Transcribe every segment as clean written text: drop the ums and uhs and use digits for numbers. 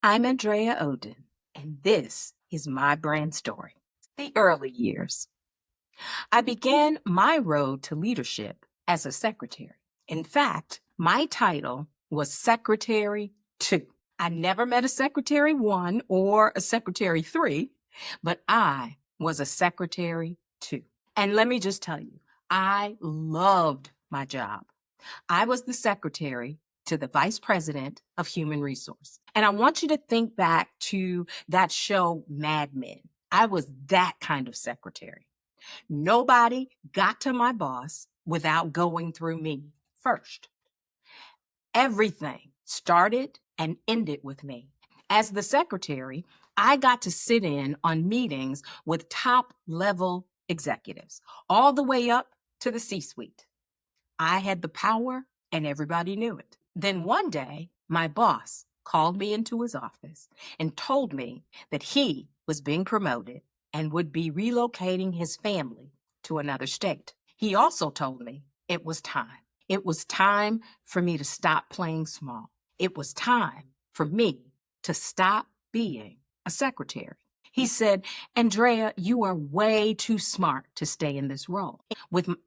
I'm Andrea Oden, and this is my brand story. The early years. I began my road to leadership as a secretary. In fact, my title was Secretary 2. I never met a Secretary 1 or a Secretary 3, but I was a Secretary 2. And let me just tell you, I loved my job. I was the secretary to the vice president of human resource. And I want you to think back to that show, Mad Men. I was that kind of secretary. Nobody got to my boss without going through me first. Everything started and ended with me. As the secretary, I got to sit in on meetings with top level executives, all the way up to the C-suite. I had the power and everybody knew it. Then one day, my boss called me into his office and told me that he was being promoted and would be relocating his family to another state. He also told me it was time. It was time for me to stop playing small. It was time for me to stop being a secretary. He said, Andrea, you are way too smart to stay in this role.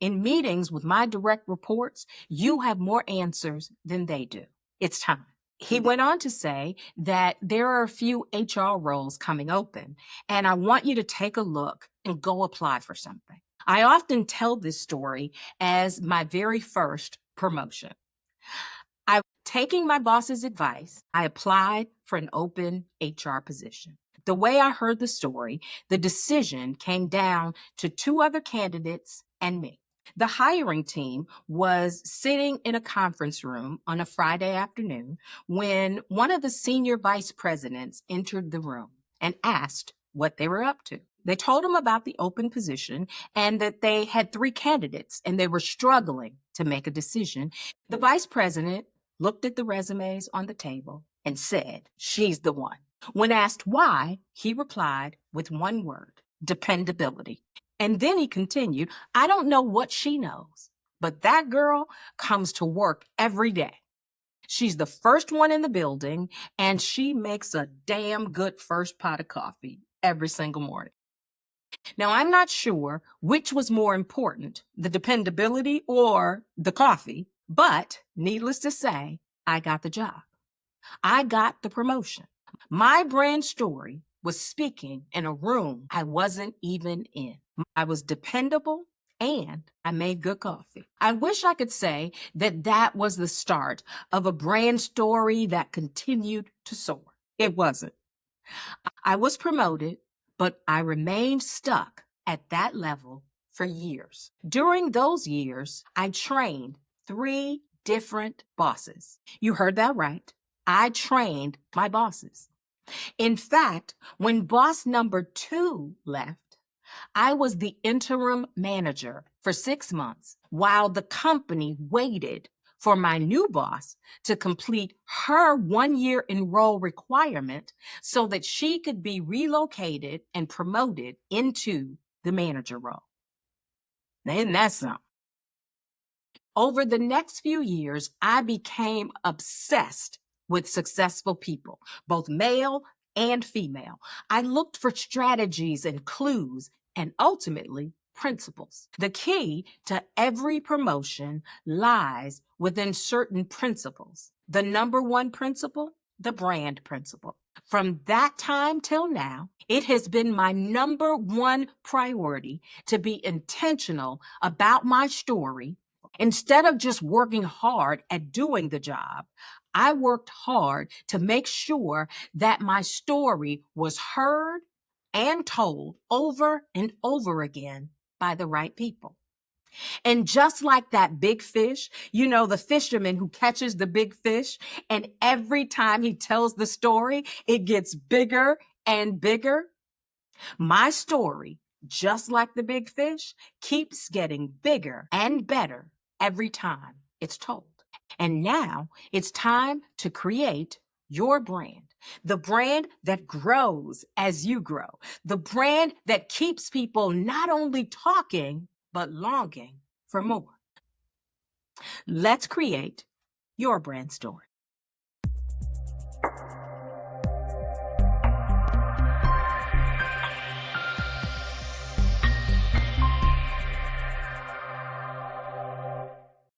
In meetings with my direct reports, you have more answers than they do. It's time. He went on to say that there are a few HR roles coming open, and I want you to take a look and go apply for something. I often tell this story as my very first promotion. Taking my boss's advice, I applied for an open HR position. The way I heard the story, the decision came down to two other candidates and me. The hiring team was sitting in a conference room on a Friday afternoon when one of the senior vice presidents entered the room and asked what they were up to. They told him about the open position and that they had three candidates and they were struggling to make a decision. The vice president looked at the resumes on the table and said, she's the one. When asked why, he replied with one word, dependability. And then he continued, I don't know what she knows, but that girl comes to work every day. She's the first one in the building, and she makes a damn good first pot of coffee every single morning. Now, I'm not sure which was more important, the dependability or the coffee, but needless to say, I got the job. I got the promotion. My brand story was speaking in a room I wasn't even in. I was dependable and I made good coffee. I wish I could say that that was the start of a brand story that continued to soar. It wasn't. I was promoted, but I remained stuck at that level for years. During those years, I trained 3 different bosses. You heard that right. I trained my bosses. In fact, when boss number 2 left, I was the interim manager for 6 months while the company waited for my new boss to complete her 1-year enroll requirement so that she could be relocated and promoted into the manager role. Now, isn't that something? Over the next few years, I became obsessed with successful people, both male and female. I looked for strategies and clues and ultimately principles. The key to every promotion lies within certain principles. The number one principle, the brand principle. From that time till now, it has been my number one priority to be intentional about my story. Instead of just working hard at doing the job, I worked hard to make sure that my story was heard and told over and over again by the right people. And just like that big fish, the fisherman who catches the big fish, and every time he tells the story, it gets bigger and bigger. My story, just like the big fish, keeps getting bigger and better every time it's told. And now it's time to create your brand, the brand that grows as you grow, the brand that keeps people not only talking, but longing for more. Let's create your brand story.